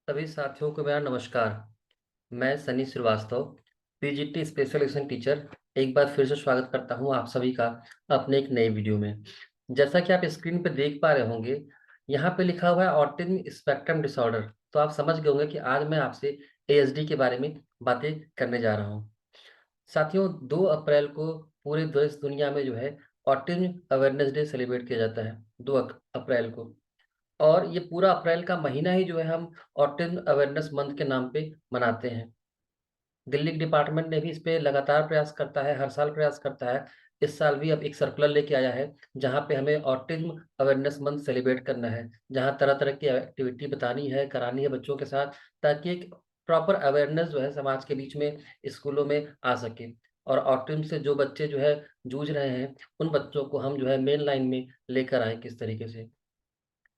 सभी साथियों को मेरा नमस्कार। मैं Sunny Srivastava, PGT special education teacher, एक बार फिर से स्वागत करता हूं आप सभी का अपने एक नए वीडियो में। जैसा कि आप स्क्रीन पे देख पा रहे होंगे, यहाँ पे लिखा हुआ है ऑटिज्म स्पेक्ट्रम डिसऑर्डर। तो आप समझ गए होंगे कि आज मैं आपसे एएसडी के बारे में बातें करने जा रहा हूँ। साथियों, 2 अप्रैल को पूरे देश दुनिया में जो है ऑटिज्म अवेयरनेस डे सेलिब्रेट किया जाता है, 2 अप्रैल को। और ये पूरा अप्रैल का महीना ही जो है हम ऑटिज्म अवेयरनेस मंथ के नाम पे मनाते हैं। दिल्ली के डिपार्टमेंट ने भी इस पे लगातार प्रयास करता है, हर साल प्रयास करता है। इस साल भी अब एक सर्कुलर लेके आया है, जहाँ पे हमें ऑटिज्म अवेयरनेस मंथ सेलिब्रेट करना है, जहाँ तरह-तरह की एक्टिविटी बतानी है, करानी है बच्चों के साथ, ताकि एक प्रॉपर अवेयरनेस जो है समाज के बीच में, स्कूलों में आ सके। और ऑटिज्म से जो बच्चे जो है जूझ रहे हैं, उन बच्चों को हम जो है मेन लाइन में लेकर आएँ किस तरीके से।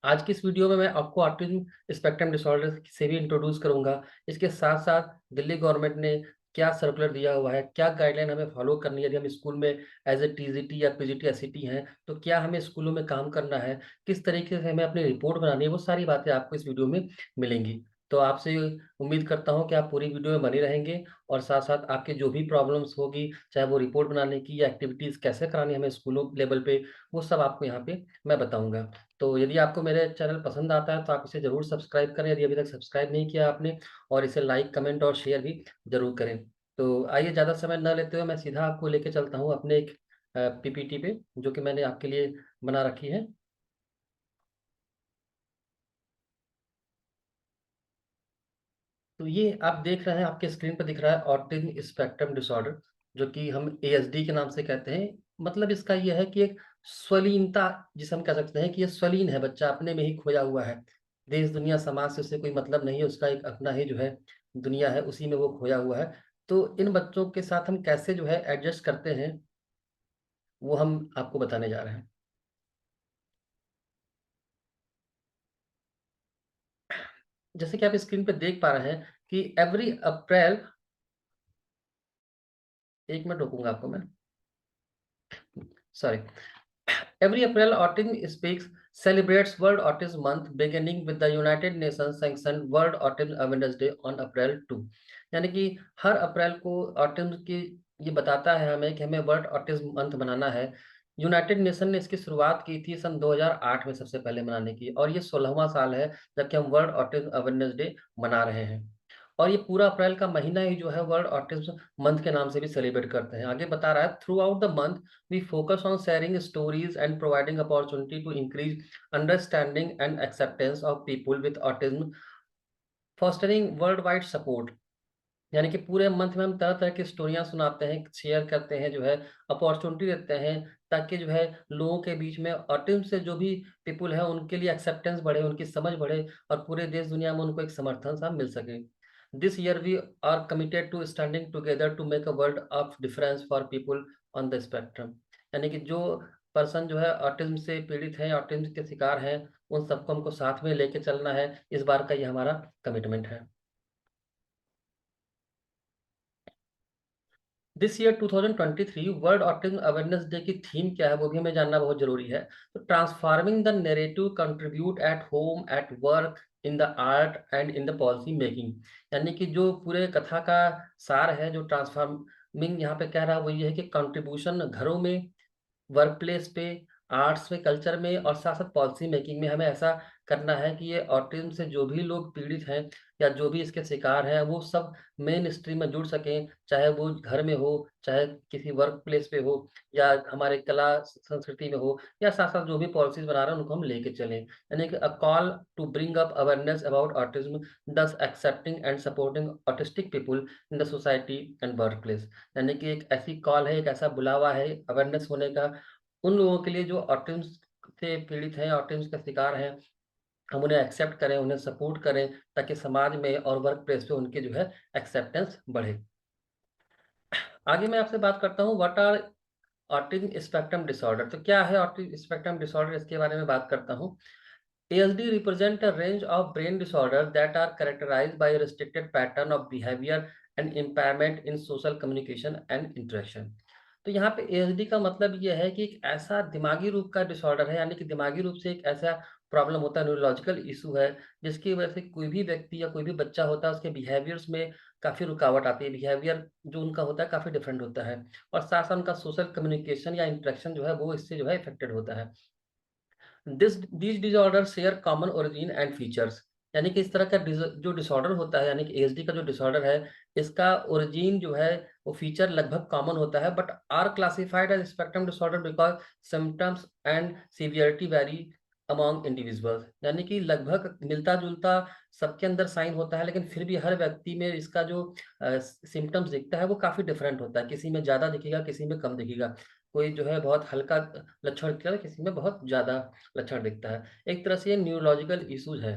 आज की इस वीडियो में मैं आपको ऑटिज्म स्पेक्ट्रम डिसऑर्डर से भी इंट्रोड्यूस करूंगा। इसके साथ-साथ दिल्ली गवर्नमेंट ने क्या सर्कुलर दिया हुआ है, क्या गाइडलाइन हमें फॉलो करनी है यदि हम स्कूल में एज़ ए टीजीटी या पीजीटी एसईटी हैं, तो क्या हमें स्कूलों में काम करना है, किस तरीके से हमें अपनी रिपोर्ट बनानी है, वो सारी बातें आपको इस वीडियो में मिलेंगी। तो आपसे उम्मीद करता हूँ कि आप पूरी वीडियो में बने रहेंगे और साथ-साथ आपकी जो भी प्रॉब्लम्स होगी, चाहे वो रिपोर्ट बनाने की या एक्टिविटीज़ कैसे करानी है हमें स्कूलों लेवल पे, वो सब आपको यहाँ पे मैं बताऊँगा। तो यदि आपको मेरे चैनल पसंद आता है तो आप इसे ज़रूर सब्सक्राइब करें यदि अभी तक सब्सक्राइब नहीं किया आपने, और इसे लाइक, कमेंट और शेयर भी ज़रूर करें। तो आइए ज़्यादा समय ना लेते हुए मैं सीधा आपको लेके चलता हूँ अपने एक पीपीटी पे, जो कि मैंने आपके लिए बना रखी है। तो ये आप देख रहे हैं, आपके स्क्रीन पे दिख रहा है ऑटिज्म स्पेक्ट्रम डिसऑर्डर, जो कि हम एएसडी के नाम से कहते हैं। मतलब इसका ये है कि एक स्वलीनता, जिसे हम कह सकते हैं कि ये स्वलीन है, बच्चा अपने में ही खोया हुआ है। देश, दुनिया, समाज से उसे कोई मतलब नहीं है, उसका एक अपना ही जो है दुनिया है, उसी में वो खोया हुआ है। तो इन बच्चों के साथ हम कैसे जो है एडजस्ट करते हैं, वो हम आपको बताने जा रहे हैं। जैसे कि आप स्क्रीन पे देख पा रहे हैं कि एवरी अप्रैल, 1 मिनट रोकूँगा आपको मैं, sorry. Every April, Autism Speaks celebrates World Autism Month, beginning with the United Nations sanctioned World Autism Awareness Day on April 2। यानी कि हर अप्रैल को ऑटिज्म की ये बताता है हमें कि हमें वर्ल्ड ऑटिज्म मंथ मनाना है। यूनाइटेड नेशन ने इसकी शुरुआत की थी सन 2008 में सबसे पहले मनाने की, और ये 16वां साल है जबकि हम वर्ल्ड ऑटिज्म अवेयरनेस डे मना रहे हैं। और ये पूरा अप्रैल का महीना ही जो है वर्ल्ड ऑटिज्म मंथ के नाम से भी सेलिब्रेट करते हैं। आगे बता रहा है, through out the month we focus on sharing stories and providing opportunity to increase understanding and acceptance of people with autism, fostering worldwide support। यानी कि पूरे मंथ में हम तरह-तरह की स्टोरियाँ सुनाते हैं, शेयर करते हैं, जो है अपॉर्च्युनिटी देते हैं, ताकि जो है लोगों के बीच में ऑटिज़्म से जो भी पीपल है उनके लिए एक्सेप्टेंस बढ़े, उनकी समझ बढ़े और पूरे देश दुनिया में उनको एक समर्थन सा मिल सके। This year we are committed to standing together to make a world of difference for people on the spectrum. यानी कि जो पर्सन जो है ऑटिज़्म से पीड़ित हैं, ऑटिज़्म के शिकार हैं, उन सबको हमको साथ में लेके चलना है। इस बार का ये हमारा कमिटमेंट है। This year 2023 world autism awareness day की थीम क्या है, वो भी हमें जानना बहुत ज़रूरी है। तो transforming the narrative contribute at home, at work, in the art and in the policy making. यानी कि जो पूरे कथा का सार है, जो ट्रांसफॉर्मिंग यहाँ पे कह रहा है, वो ये है कि कंट्रीब्यूशन घरों में, वर्क प्लेस पे, आर्ट्स में, कल्चर में और साथ-साथ पॉलिसी मेकिंग में हमें ऐसा करना है कि ये ऑटिज़्म से जो भी लोग पीड़ित हैं या जो भी इसके शिकार हैं, वो सब मेन स्ट्रीम में जुड़ सकें, चाहे वो घर में हो, चाहे किसी वर्क प्लेस पे हो या हमारे कला संस्कृति में हो, या साथ-साथ जो भी पॉलिसीज़ बना रहे हैं, उनको हम लेके चलें। यानी कि a call to bring up awareness about autism, thus accepting and supporting autistic people in the society and work place. यानी कि एक ऐसी कॉल है, एक ऐसा बुलावा है अवेयरनेस होने का उन लोगों के लिए जो ऑटिज़्म से पीड़ित हैं, ऑटिज़्म का शिकार हैं। हम उन्हें एक्सेप्ट करें, उन्हें सपोर्ट करें, ताकि समाज में और वर्क प्लेस पे उनकी जो है एक्सेप्टेंस बढ़े। आगे मैं आपसे बात करता हूँ, what are autism spectrum disorder. तो क्या है ऑटिज़्म स्पेक्ट्रम डिसऑर्डर, इसके बारे में बात करता हूँ। ASD represent a range of brain disorders that are characterized by a restricted pattern of behavior and impairment in social communication and interaction। तो यहाँ पे ASD का मतलब ये है कि एक ऐसा दिमागी रूप का डिसऑर्डर है, यानी कि दिमागी रूप से एक ऐसा प्रॉब्लम होता है, न्यूरोलॉजिकल इश्यू है, जिसकी वजह से कोई भी व्यक्ति या कोई भी बच्चा होता है, उसके बिहेवियर्स में काफ़ी रुकावट आती है। बिहेवियर जो उनका होता है काफ़ी डिफरेंट होता है और साथ-साथ उनका सोशल कम्युनिकेशन या इंटरेक्शन जो है वो इससे जो है इफ़ेक्टेड होता है। These disorder share common origin and features, यानी कि इस तरह का जो डिसऑर्डर होता है, यानी कि एएसडी का जो डिसऑर्डर है, इसका ओरिजिन जो है वो फीचर लगभग कॉमन होता है, but are classified as spectrum disorder because symptoms and severity vary among individuals, यानी कि लगभग मिलता-जुलता सबके अंदर साइन होता है, लेकिन फिर भी हर व्यक्ति में इसका जो सिम्पटम्स दिखता है वो काफ़ी डिफरेंट होता है। किसी में ज़्यादा दिखेगा, किसी में कम दिखेगा। कोई जो है बहुत हल्का लक्षण दिखता है, किसी में बहुत ज़्यादा लक्षण दिखता है। एक तरह से ये न्यूरोलॉजिकल इश्यूज़ है।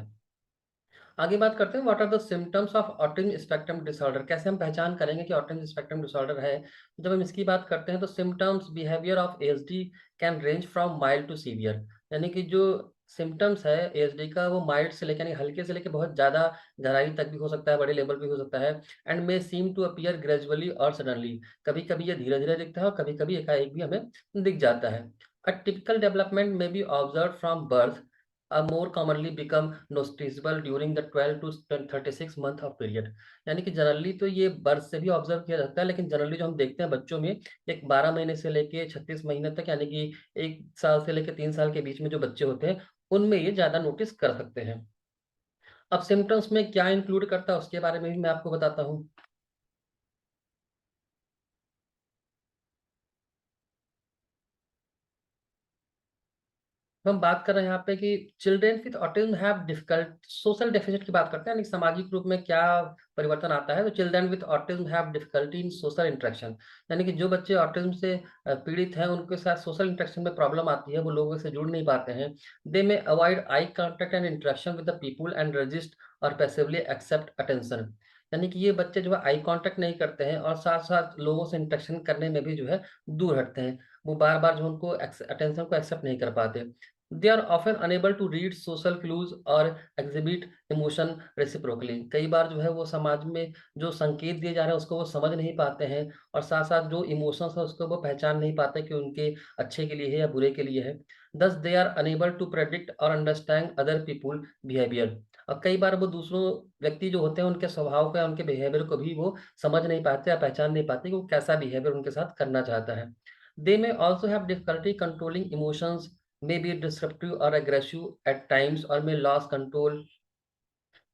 आगे बात करते हैं what are the symptoms of autism spectrum disorder, कैसे हम पहचान करेंगे कि ऑटिज्म स्पेक्ट्रम डिसऑर्डर है। जब हम इसकी बात करते हैं तो symptoms behaviour of ASD can range from mild to severe, यानी कि जो सिम्पटम्स है एएसडी का वो माइल्ड से लेकर यानी हल्के से लेकर बहुत ज़्यादा गहराई तक भी हो सकता है, बड़े लेवल पे हो सकता है and may seem to appear gradually or suddenly, कभी-कभी ये धीरे-धीरे दिखता है और कभी-कभी एकाएक भी हमें दिख जाता है। अ टिपिकल डेवलपमेंट में B observed from birth more commonly become noticeable during the 12 to 36 month of period, यानी कि जनरली तो ये बर्थ से भी ऑब्जर्व किया जाता है, लेकिन जनरली जो हम देखते हैं बच्चों में एक 12 महीने से लेके 36 महीने तक, यानी कि 1 साल से लेके 3 साल के बीच में जो बच्चे होते हैं, उनमें ये ज़्यादा नोटिस कर सकते हैं। अब सिम्पटम्स में क्या इंक्लूड करता है उसके बारे में भी मैं आपको बताता हूँ। हम बात कर रहे हैं यहाँ पे कि children with autism have difficult social deficit की बात करते हैं, यानी सामाजिक रूप में क्या परिवर्तन आता है, तो children with autism have difficulty in social interaction, यानी कि जो बच्चे ऑटिज्म से पीड़ित हैं उनके साथ सोशल इंटरेक्शन में प्रॉब्लम आती है, वो लोगों से जुड़ नहीं पाते हैं। दे में avoid eye contact and interaction with the people and resist और पैसिवली एक्सेप्ट अटेंशन, यानी कि ये बच्चे जो है आई कॉन्टैक्ट नहीं करते हैं और साथ साथ लोगों से इंटरेक्शन करने में भी जो है दूर हटते हैं। वो बार बार जो उनको अटेंशन को एक्सेप्ट नहीं कर पाते। They are often unable to read social clues और exhibit emotion reciprocally, कई बार जो है वो समाज में जो संकेत दिए जा रहे हैं उसको वो समझ नहीं पाते हैं और साथ-साथ जो इमोशंस है उसको वो पहचान नहीं पाते कि उनके अच्छे के लिए है या बुरे के लिए है। Thus they are unable to predict or understand other people behavior, और कई बार वो दूसरों व्यक्ति जो होते हैं उनके स्वभाव को या उनके बिहेवियर को भी वो समझ नहीं पाते या पहचान नहीं पाते कि वो कैसा बिहेवियर उनके साथ करना चाहता है। They may also have difficulty controlling emotions, may be disruptive or aggressive at times और may lose control,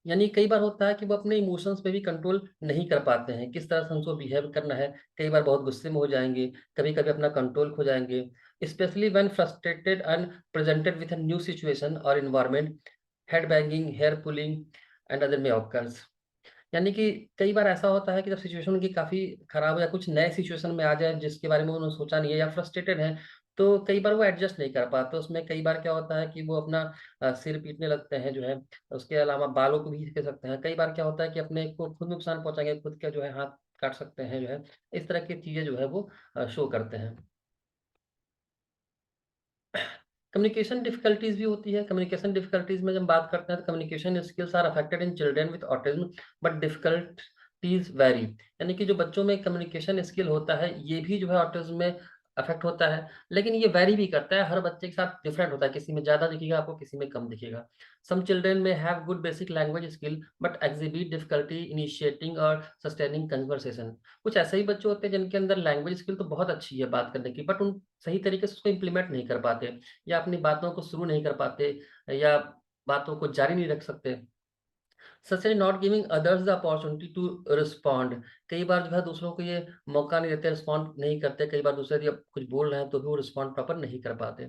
यानी कई बार होता है कि वो अपने इमोशंस पे भी कंट्रोल नहीं कर पाते हैं, किस तरह से उनको बिहेव करना है। कई बार बहुत गुस्से में हो जाएँगे, कभी-कभी अपना कंट्रोल खो जाएँगे, specially when frustrated and presented with a new situation or environment, head banging, hair pulling and other may occurs, यानी कि कई बार ऐसा होता है कि जब सिचुएशन उनकी काफ़ी खराब हो या कुछ नए सिचुएशन में आ जाए जिसके बारे में उन्होंने सोचा नहीं है या फ्रस्ट्रेटेड हैं, तो कई बार वो एडजस्ट नहीं कर पाते। उसमें कई बार क्या होता है कि वो अपना सिर पीटने लगते हैं जो है, उसके अलावा बालों को भी खींच सकते हैं। कई बार क्या होता है कि अपने को खुद नुकसान पहुँचाएँगे, खुद का जो है हाथ काट सकते हैं जो है, इस तरह की चीज़ें जो है वो शो करते हैं। कम्युनिकेशन डिफिकल्टीज़ भी होती है। कम्युनिकेशन डिफिकल्टीज़ में जब बात करते हैं तो communication skills are affected in children with autism but difficulties vary, यानी कि जो बच्चों में कम्युनिकेशन स्किल होता है, ये भी जो है ऑटिज्म में अफेक्ट होता है। लेकिन ये वैरी भी करता है, हर बच्चे के साथ डिफरेंट होता है, किसी में ज़्यादा दिखेगा आपको, किसी में कम दिखेगा। सम चिल्ड्रन में have good basic language skill but exhibit difficulty initiating और सस्टेनिंग कन्वर्सेशन। कुछ ऐसे ही बच्चे होते हैं जिनके अंदर लैंग्वेज स्किल तो बहुत अच्छी है बात करने की, बट उन सही तरीके से उसको इम्प्लीमेंट नहीं कर पाते या अपनी बातों को शुरू नहीं कर पाते या बातों को जारी नहीं रख सकते। Such as not giving others the opportunity to respond, कई बार जो है दूसरों को ये मौका नहीं देते, रिस्पॉन्ड नहीं करते। कई बार दूसरे यदि कुछ बोल रहे हैं तो भी वो रिस्पॉन्ड प्रॉपर नहीं कर पाते।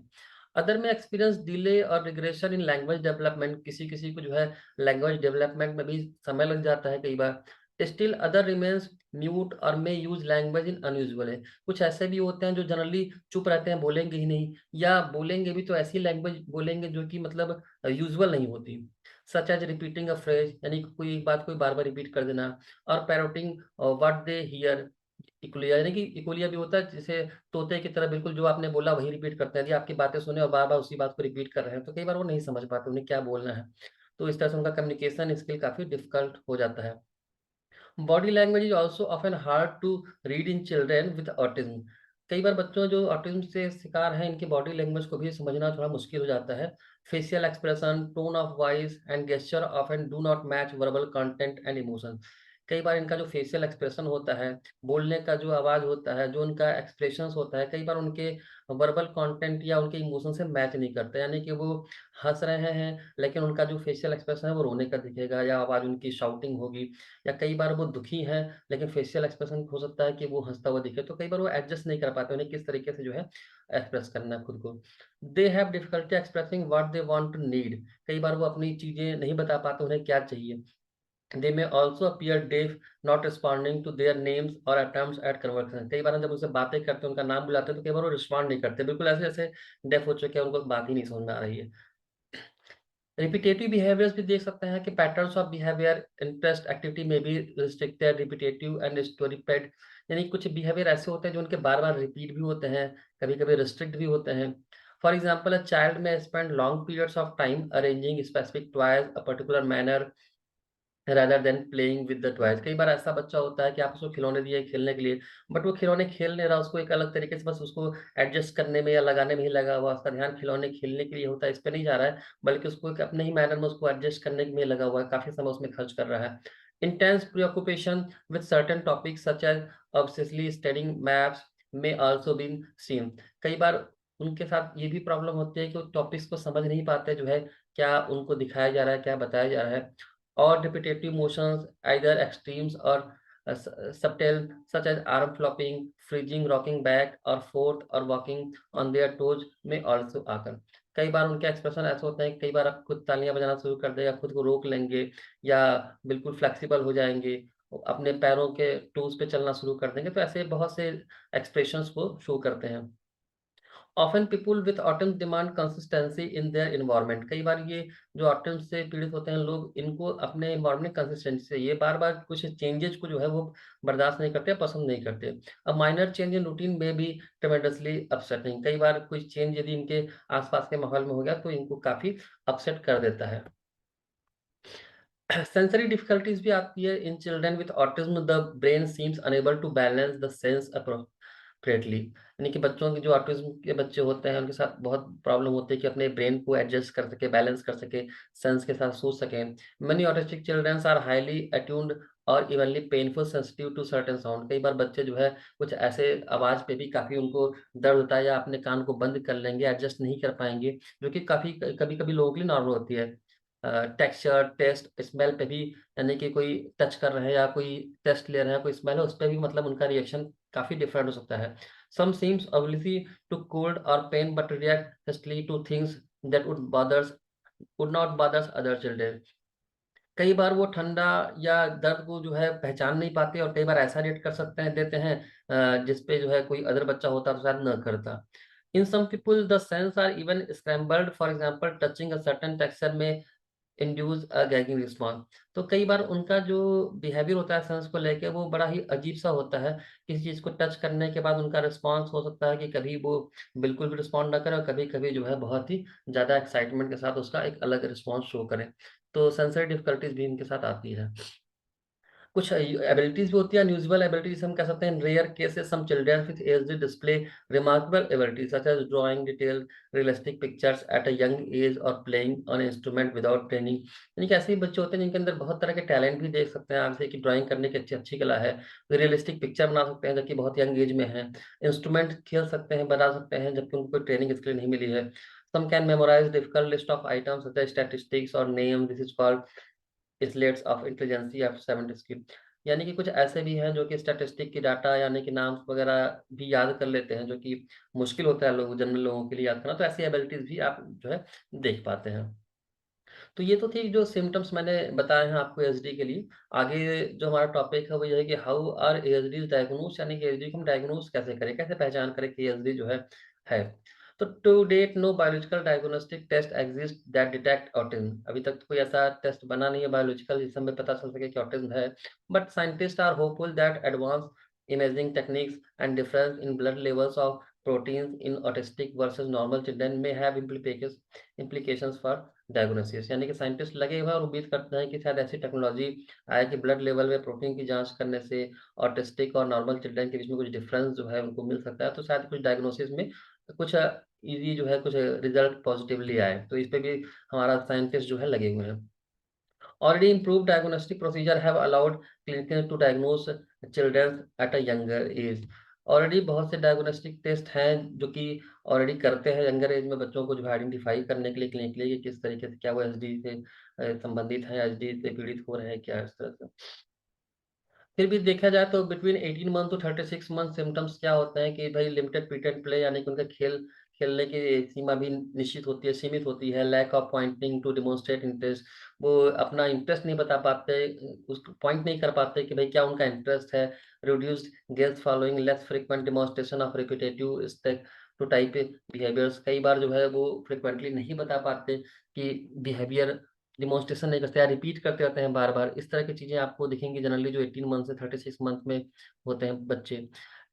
अदर में एक्सपीरियंस डिले और रिग्रेशन इन लैंग्वेज डेवलपमेंट, किसी-किसी को जो है लैंग्वेज डेवलपमेंट में भी समय लग जाता है कई बार। स्टिल अदर रिमेन्स म्यूट और मे यूज़ लैंग्वेज इन अनयूजुअल है। कुछ ऐसे भी होते हैं जो जनरली चुप रहते हैं, बोलेंगे ही नहीं या बोलेंगे भी तो ऐसी लैंग्वेज बोलेंगे जो कि मतलब यूजुअल नहीं होती। सच एज़ रिपीटिंग अ फ्रेज़, यानी कि कोई एक बात को बार-बार रिपीट कर देना और पैरोटिंग व्हाट दे हियर। इक्वलिया, यानी कि इक्वलिया भी होता है, जैसे तोते की तरह बिल्कुल जो आपने बोला वही रिपीट करते हैं। यदि आपकी बातें सुने और बार-बार उसी बात को रिपीट कर रहे हैं, तो कई बार वो नहीं समझ पाते उन्हें क्या बोलना है। तो इस तरह से उनका कम्युनिकेशन स्किल काफ़ी डिफ़िकल्ट हो जाता है। Body language is also often hard to read in children with autism, कई बार बच्चों जो ऑटिज्म से शिकार हैं, इनकी बॉडी लैंग्वेज को भी समझना थोड़ा मुश्किल हो जाता है। Facial expression, tone of voice and gesture often do not match verbal content and emotion. कई बार इनका जो फेशियल एक्सप्रेशन होता है, बोलने का जो आवाज़ होता है, जो उनका एक्सप्रेशंस होता है, कई बार उनके वर्बल कंटेंट या उनके इमोशन से मैच नहीं करते। यानी कि वो हँस रहे हैं, लेकिन उनका जो फेशियल एक्सप्रेशन है वो रोने का दिखेगा, या आवाज़ उनकी शाउटिंग होगी, या कई बार वो दुखी हैं, लेकिन फेशियल एक्सप्रेशन हो सकता है कि वो हँसता हुआ दिखे। तो कई बार वो एडजस्ट नहीं कर पाते, उन्हें किस तरीके से जो है एक्सप्रेस करना है खुद को। They have difficulty expressing what they want to need. कई बार वो अपनी चीज़ें नहीं बता पाते, उन्हें क्या चाहिए। They may also appear deaf, not responding to their names or attempts at conversation. कई बार हम जब उनसे बातें करते हैं, उनका नाम बुलाते हैं, तो कई बार वो रिस्पॉन्ड नहीं करते, बिल्कुल ऐसे जैसे डेफ हो चुके हैं, उनको बात ही नहीं समझ में आ रही है। रिपीटेटिव बिहेवियर्स भी देख सकते हैं कि patterns of behaviour, interest, activity में भी रिस्ट्रिक्टेड, रिपीटेटिव एंड स्टोरीपेड। यानी कुछ बिहेवियर ऐसे होते हैं जो उनके बार बार रिपीट भी होते हैं, कभी कभी रिस्ट्रिक्ट भी होते हैं। फॉर एग्जाम्पल, अ चाइल्ड में spend long periods of time arranging specific toys a particular manner rather than playing with the toys. कई बार ऐसा बच्चा होता है कि आप उसको खिलौने दिए खेलने के लिए, बट वो खिलौने खेल नहीं रहा, उसको एक अलग तरीके से बस उसको एडजस्ट करने में या लगाने में ही लगा हुआ, उसका ध्यान खिलौने खेलने के लिए होता है, इस पे नहीं जा रहा है, बल्कि उसको एक अपने ही मैनर में उसको एडजस्ट करने में लगा हुआ है, काफी समय उसमें खर्च कर रहा है। Intense preoccupation with certain topics such as obsessively studying maps may also been seen. कई बार उनके साथ ये भी प्रॉब्लम होती है कि वो टॉपिक्स को समझ नहीं पाते, जो है क्या उनको दिखाया जा रहा है, क्या बताया जा रहा है। Or repetitive motions, either extremes or subtle, such as arm flopping, freezing, rocking back or forth, or walking on their toes may also occur। कई बार उनके एक्सप्रेशन ऐसे होते हैं, कई बार आप खुद तालियां बजाना शुरू कर दें, या खुद को रोक लेंगे, या बिल्कुल फ्लेक्सिबल हो जाएंगे, अपने पैरों के टोज पे चलना शुरू कर देंगे। तो ऐसे बहुत से एक्सप्रेशंस को शो करते हैं। Often people with autism demand consistency in their environment. कई बार ये जो ऑटिज्म से पीड़ित होते हैं लोग, इनको अपने इन्वायरमेंट कंसिस्टेंसी से, ये बार बार कुछ चेंजेस को जो है वो बर्दाश्त नहीं करते, पसंद नहीं करते। A minor change in routine में भी ट्रेमेंडसली अपसेटिंग। कई बार कोई चेंज यदि इनके आसपास के माहौल में हो गया, तो इनको काफी अपसेट कर देता है। सेंसरी डिफिकल्टीज भी आती है in children with autism. The brain seems unable to balance the sense appropriately. यानी कि बच्चों के जो ऑटिज्म के बच्चे होते हैं, उनके साथ बहुत प्रॉब्लम होती है कि अपने ब्रेन को एडजस्ट कर सके, बैलेंस कर सके, सेंस के साथ सोच सके। Many autistic childrens are highly attuned or evenly painful sensitive to certain sound. कई बार बच्चे जो है कुछ ऐसे आवाज पे भी काफी उनको दर्द होता है, या अपने कान को बंद कर लेंगे, एडजस्ट नहीं कर पाएंगे, जो कि काफी कभी कभी लोगों के लिए नॉर्मल होती है। टेक्सचर, टेस्ट, स्मेल पे भी, यानी कि कोई टच कर रहे हैं या कोई टेस्ट ले रहे हैं, कोई स्मेल है, उस पे भी मतलब उनका रिएक्शन काफी डिफरेंट हो सकता है। Some seems ability to cold or pain but react hastily to things that would not bothers other children. कई बार वो ठंडा या दर्द को जो है पहचान नहीं पाते, और कई बार ऐसा रिएक्ट कर सकते हैं, देते हैं जिस पे जो है कोई अदर बच्चा होता तो शायद न करता। In some people the sense are even scrambled, for example touching a certain texture may induce a gagging response. तो कई बार उनका जो बिहेवियर होता है सेंस को लेके, वो बड़ा ही अजीब सा होता है। किसी चीज को टच करने के बाद उनका रिस्पॉन्स हो सकता है कि कभी वो बिल्कुल भी रिस्पॉन्ड ना करे, और कभी कभी जो है बहुत ही ज्यादा एक्साइटमेंट के साथ उसका एक अलग रिस्पॉन्स शो करें। तो सेंसरी डिफिकल्टीज भी इनके साथ आती है। कुछ एबिलिटीज भी होती है, अनयूजुअल एबिलिटीज हम कह सकते हैं। Rare cases some children with age display remarkable abilities such as drawing detail realistic pictures at a young age or playing on instrument without training. यानी कि ऐसे ही बच्चे होते हैं जिनके अंदर बहुत तरह के टैलेंट भी देख सकते हैं आप, जैसे कि ड्राइंग करने की अच्छी अच्छी कला है, रियलिस्टिक पिक्चर बना सकते हैं जबकि बहुत यंग एज में है, इंस्ट्रूमेंट खेल सकते हैं, बना सकते हैं जबकि उनको कोई ट्रेनिंग इसके लिए नहीं मिली है। Some can memorize difficult list of items such as statistics or names. This is called slates of intelligence of 70 skill. यानी कि कुछ ऐसे भी हैं जो कि स्टैटिस्टिक की डाटा, यानी कि नाम वगैरह भी याद कर लेते हैं, जो कि मुश्किल होता है लोग जनरल लोगों के लिए याद करना। तो ऐसी एबिलिटीज भी आप जो है देख पाते हैं। तो ये तो थी जो सिम्टम्स मैंने बताए हैं आपको एएसडी के लिए। आगे जो हमारा टॉपिक है वो ये है कि हाउ आर एएसडी डायग्नोस, यानी कि एएसडी को हम डायग्नोस कैसे करें, कैसे पहचान करें कि एएसडी जो है। तो to date no biological diagnostic test exist that detect autism. अभी तक तो कोई ऐसा टेस्ट बना नहीं है बायोलॉजिकल जिससे हमें पता चल सके कि ऑटिज्म है। But scientist are hopeful that advance imaging techniques and difference in blood levels of proteins in autistic versus normal children may have implications for diagnosis। यानी कि साइंटिस्ट लगे हुए हैं और उम्मीद करते हैं कि शायद ऐसी टेक्नोलॉजी आए कि ब्लड लेवल में प्रोटीन की जांच करने से ऑटिस्टिक और नॉर्मल चिल्ड्रन के बीच में कुछ डिफरेंस जो है उनको मिल सकता है, तो शायद कुछ डायग्नोसिस में कुछ इजी जो है कुछ रिजल्ट पॉजिटिवली आए। तो इस पे भी हमारा साइंटिस्ट जो है लगे हुए हैं। Already improved diagnostic procedure have allowed clinicians to diagnose children at a younger age। Already बहुत से डायग्नोस्टिक टेस्ट हैं जो कि ऑलरेडी करते हैं यंगर एज में बच्चों को जो है आइडेंटिफाई करने के लिए क्लिनिकली कि किस तरीके से क्या वो एसडी से संबंधित हैं, एसडी से पीड़ित हो रहे हैं क्या, इस तरह से। फिर भी देखा जाए तो between 18 month to 36 month symptoms क्या होते हैं कि भाई लिमिटेड पीरियड प्ले, यानी कि उनका खेलने की सीमा भी निश्चित होती है, सीमित होती है। Lack of pointing to demonstrate interest, वो अपना इंटरेस्ट नहीं बता पाते, उसको पॉइंट नहीं कर पाते कि भाई क्या उनका इंटरेस्ट है। Reduced gaze following less frequent demonstration of repetitive stereotype behaviours, कई बार जो है वो फ्रिक्वेंटली नहीं बता पाते कि बिहेवियर डिमॉन्स्ट्रेशन नहीं करते या रिपीट करते रहते हैं बार बार। इस तरह की चीजें आपको दिखेंगी जनरली जो 18 मंथ से 36 मंथ में होते हैं बच्चे।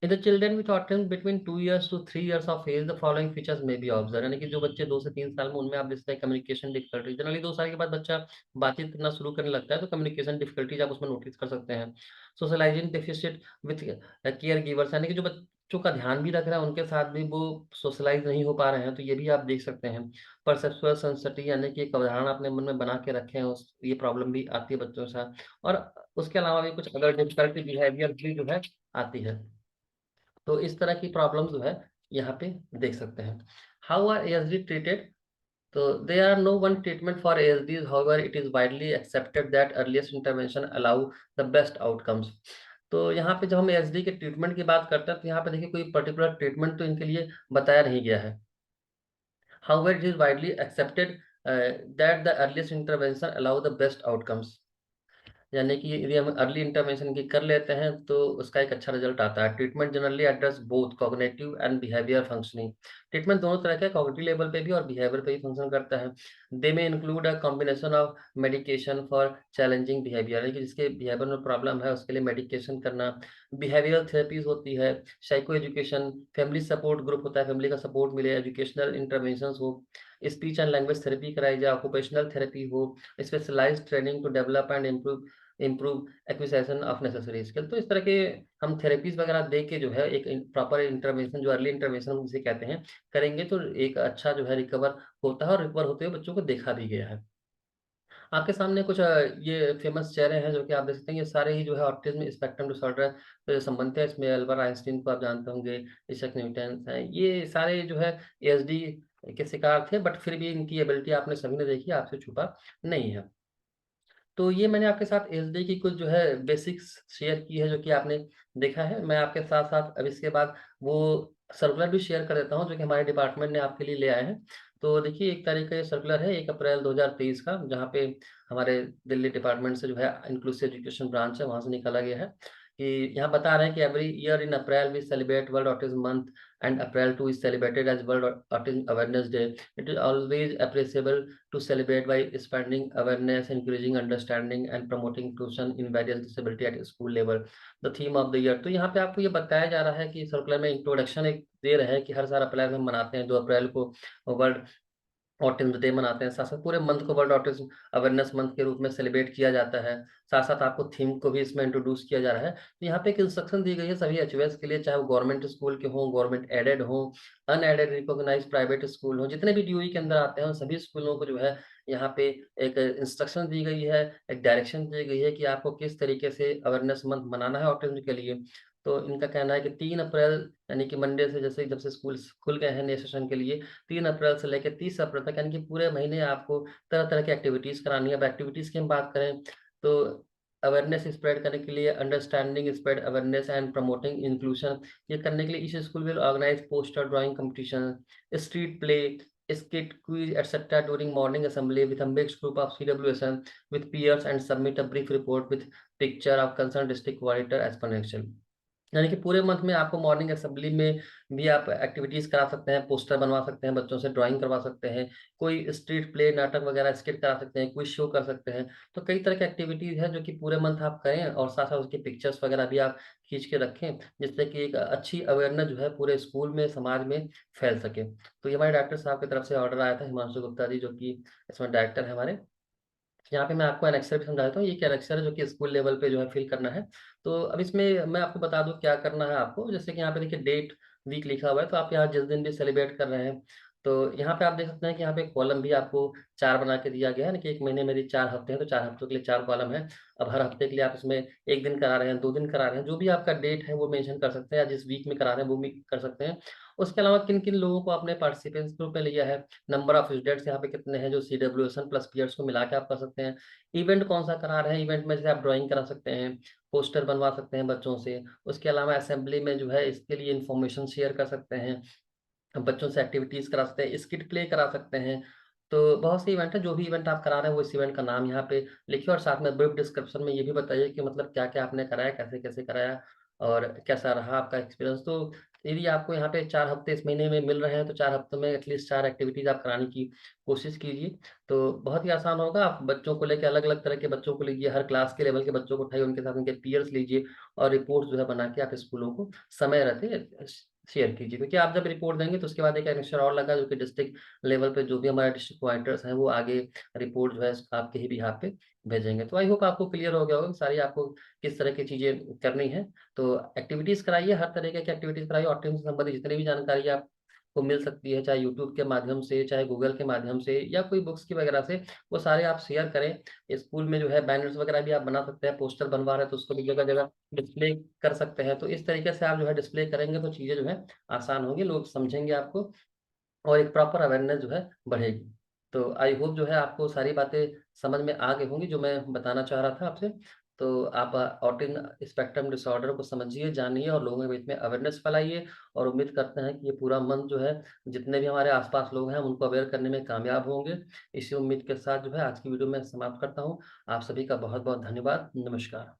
In the children with autism between 2 years to 3 years of age the following features में बी ऑब्जर्व, यानी कि जो बच्चे 2 से 3 साल में, उनमें आप देखते हैं कम्युनिकेशन डिफिकल्टी। जनरली 2 साल के बाद बच्चा बातचीत करना शुरू करने लगता है, तो कम्युनिकेशन डिफिकल्टीज आप उसमें नोटिस कर सकते हैं। Socialising deficit with care givers, यानी कि जो बच्चों का ध्यान भी रख रहा है उनके साथ भी वो सोशलाइज नहीं हो पा रहे हैं, तो ये भी आप देख सकते हैं। परसेप्चुअल सेंसिटिविटी, यानी कि एक अवधारणा अपने मन में बना के रखे हैं, उस ये प्रॉब्लम भी आती है बच्चों के साथ। और उसके अलावा भी कुछ अदर डिफिकल्टी बिहेवियर भी जो है आती है। तो इस तरह की प्रॉब्लम जो है यहाँ पे देख सकते हैं। How are ASD treated? तो there are no one treatment for ASDs, however it is widely accepted that earliest intervention allow the best outcomes। तो यहाँ पे जब हम एएसडी के ट्रीटमेंट की बात करते हैं तो यहाँ पे देखिए कोई पर्टिकुलर ट्रीटमेंट तो इनके लिए बताया नहीं गया है। However, it is widely accepted that the earliest intervention allow the best outcomes। यानी कि यदि हम अर्ली इंटरवेंशन की कर लेते हैं तो उसका एक अच्छा रिजल्ट आता है। Treatment generally address both cognitive and behaviour functioning. Treatment दोनों तरह के कॉग्निटिव लेवल पे भी और बिहेवियर पे भी फंक्शन करता है। दे में include a combination of medication for challenging behaviour, यानी कि जिसके बिहेवियर में प्रॉब्लम है उसके लिए मेडिकेशन करना। बिहेवियरल थेरेपीज होती है, psycho education, family support group होता है, फैमिली का सपोर्ट मिले, एजुकेशनल इंटरवेंशन हो, स्पीच एंड लैंग्वेज थेरेपी कराई जाए, ऑक्यूपेशनल थेरेपी हो, specialised training to develop and improve acquisition of necessary skill. तो इस तरह के हम थेरेपीज वगैरह दे के जो है एक प्रॉपर इंटरवेंशन, जो अर्ली इंटरवेंशन हम जिसे कहते हैं, करेंगे तो एक अच्छा जो है रिकवर होता है, और रिकवर होते हुए बच्चों को देखा भी गया है। आपके सामने कुछ ये फेमस चेहरे हैं जो कि आप देख सकते हैं, ये सारे ही जो है ऑटिज्म स्पेक्ट्रम डिसऑर्डर से संबंधित है। इसमें अल्बर्ट आइंस्टीन को आप जानते होंगे, इसक न्यूटन हैं, ये सारे जो है एएसडी के शिकार थे, बट फिर भी इनकी एबिलिटी आपने सभी ने देखी, आपसे छुपा नहीं है। तो ये मैंने आपके साथ एसडी की कुछ जो है बेसिक्स शेयर की है जो कि आपने देखा है। मैं आपके साथ-साथ अब इसके बाद वो सर्कुलर भी शेयर कर देता हूँ जो कि हमारे डिपार्टमेंट ने आपके लिए ले आए हैं। तो देखिए 1 तारीख का ये सर्कुलर है 1 अप्रैल 2023 का, जहाँ पे हमारे दिल्ली डिपार्टमेंट से जो है इंक्लूसिव एजुकेशन ब्रांच है, वहाँ से निकाला गया है कि यहाँ बता रहे हैं कि every year in April we celebrate world autism month and April 2 is celebrated as world autism awareness day. It is always appreciable to celebrate by spreading awareness, encouraging understanding and promoting inclusion in various disability at school level। The theme of the year। तो यहाँ पे आपको ये बताया जा रहा है कि सर्कुलर में इंट्रोडक्शन एक दे रहे हैं कि हर साल अप्रैल में मनाते हैं, 2 अप्रैल को वर्ल्ड ऑटिज्म डे मनाते हैं, साथ-साथ पूरे मंथ को वर्ल्ड ऑटिज्म अवेयरनेस मंथ के रूप में सेलिब्रेट किया जाता है। साथ-साथ आपको थीम को भी इसमें इंट्रोड्यूस किया जा रहा है। तो यहाँ पे एक इंस्ट्रक्शन दी गई है सभी एचओएस के लिए, चाहे वो गवर्नमेंट स्कूल के हों, गवर्नमेंट एडेड हों, अनएडेड रिकॉग्नाइज्ड प्राइवेट स्कूल हों, जितने भी डीओई के अंदर आते हैं, उन सभी स्कूलों को जो है यहाँ पे एक इंस्ट्रक्शन दी गई है, एक डायरेक्शन दी गई है कि आपको किस तरीके से अवेयरनेस मंथ मनाना है ऑटिज्म के लिए। तो इनका कहना है कि 3 अप्रैल यानी कि मंडे से, जैसे जब से स्कूल खुल गए हैं नए सेशन के लिए, 3 अप्रैल से लेकर 30 अप्रैल तक, यानी कि पूरे महीने आपको तरह-तरह की एक्टिविटीज़ करानी है। अब एक्टिविटीज़ की हम बात करें तो अवेयरनेस स्प्रेड करने के लिए understanding spread awareness and promoting inclusion, ये करने के लिए each school will organise poster drawing competition, street play, skit, quiz, etc. during morning assembly with a mixed group of CWSN with peers and submit a brief report with picture of concerned district coordinator as per next. यानी कि पूरे month में आपको morning assembly में भी आप activities करा सकते हैं, पोस्टर बनवा सकते हैं, बच्चों से ड्राइंग करवा सकते हैं, कोई स्ट्रीट प्ले, नाटक वगैरह स्किट करा सकते हैं, क्विज़ शो कर सकते हैं। तो कई तरह की एक्टिविटीज़ हैं जो कि पूरे मंथ आप करें और साथ-साथ उसकी पिक्चर्स वगैरह भी आप खींच के रखें, जिससे कि एक अच्छी अवेयरनेस जो है पूरे स्कूल में, समाज में फैल सके। तो ये हमारे डायरेक्टर साहब की तरफ से ऑर्डर आया था, हिमांशु गुप्ता जी जो कि इसमें डायरेक्टर हैं हमारे। यहाँ पे मैं आपको एनेक्सर भी समझा देता हूँ। ये एक एनेक्सर है जो कि स्कूल लेवल पे जो है फिल करना है। तो अब इसमें मैं आपको बता दूँ क्या करना है आपको। जैसे कि यहाँ पे देखिए डेट, वीक लिखा हुआ है, तो आप यहाँ जिस दिन भी सेलिब्रेट कर रहे हैं, तो यहाँ पे आप देख सकते हैं कि यहाँ पे कॉलम भी आपको 4 बना के दिया गया है ना कि 1 महीने में यदि 4 हफ्ते हैं, तो 4 हफ्तों के लिए 4 कॉलम है। अब हर हफ्ते के लिए आप इसमें 1 दिन करा रहे हैं, 2 दिन करा रहे हैं, जो भी आपका डेट है वो मेंशन कर सकते हैं या जिस वीक में करा रहे हैं वो भी कर सकते हैं। उसके अलावा किन-किन लोगों को आपने पार्टिसिपेंट्स ग्रुप में लिया है, नंबर ऑफ स्टूडेंट्स यहाँ पे कितने हैं, जो सीडब्ल्यूएसएन प्लस पीयर्स को मिला के आप कर सकते हैं। इवेंट कौन-सा करा रहे हैं, इवेंट में जैसे आप ड्राइंग करा सकते हैं, पोस्टर बनवा सकते हैं बच्चों से। उसके अलावा असेंबली में जो है इसके लिए इन्फॉर्मेशन शेयर कर सकते हैं, बच्चों से एक्टिविटीज़ करा सकते हैं, स्किट प्ले करा सकते हैं। तो बहुत से इवेंट हैं, जो भी इवेंट आप करा रहे हैं वो इस इवेंट का नाम यहाँ पे लिखिए और साथ में ब्रीफ डिस्क्रिप्शन में ये भी बताइए कि मतलब क्या-क्या आपने कराया, कैसे-कैसे कराया और कैसा रहा आपका एक्सपीरियंस। तो यदि आपको यहाँ पे 4 हफ्ते इस महीने में मिल रहे हैं, तो 4 हफ्तों में एटलीस्ट 4 एक्टिविटीज़ आप कराने की कोशिश कीजिए। तो बहुत ही आसान होगा। आप बच्चों को लेके अलग-अलग तरह के बच्चों को लीजिए, हर क्लास के लेवल के बच्चों को उठाइए, उनके साथ उनके पीयर्स लीजिए और रिपोर्ट्स जो है बना के आप स्कूलों को समय रहते शेयर कीजिए। क्योंकि आप जब रिपोर्ट देंगे तो उसके बाद एक एनेक्स्चर और लगा जो कि डिस्ट्रिक्ट लेवल पे जो भी हमारे डिस्ट्रिक्ट कोऑर्डिनेटर्स हैं वो आगे रिपोर्ट जो है आपके ही बिहाफ पे भेजेंगे। तो आई होप आपको क्लियर हो गया होगा कि सारी आपको किस तरह की चीज़ें करनी है। तो एक्टिविटीज़ कराइए, हर तरीके की एक्टिविटीज़ कराइए, ऑटिज़्म से संबंधित जितनी भी जानकारी आपको मिल सकती है, चाहे यूट्यूब के माध्यम से, चाहे गूगल के माध्यम से या कोई बुक्स की वगैरह से, वो सारे आप शेयर करें। स्कूल में जो है बैनर्स वगैरह भी आप बना सकते हैं, पोस्टर बनवा रहे हैं तो उसको भी जगह-जगह डिस्प्ले कर सकते हैं। तो इस तरीके से आप जो है डिस्प्ले करेंगे तो चीज़ें जो है आसान होंगी, लोग समझेंगे आपको और एक प्रॉपर अवेयरनेस जो है बढ़ेगी। तो आई होप जो है आपको सारी बातें समझ में आ गई होंगी जो मैं बताना चाह रहा था आपसे। तो आप ऑटिज़्म स्पेक्ट्रम डिसऑर्डर को समझिए, जानिए और लोगों के बीच में अवेयरनेस फैलाइए और उम्मीद करते हैं कि ये पूरा मंथ जो है जितने भी हमारे आस-पास लोग हैं, हम उनको अवेयर करने में कामयाब होंगे। इसी उम्मीद के साथ जो है आज की वीडियो मैं समाप्त करता हूँ। आप सभी का बहुत-बहुत धन्यवाद। नमस्कार।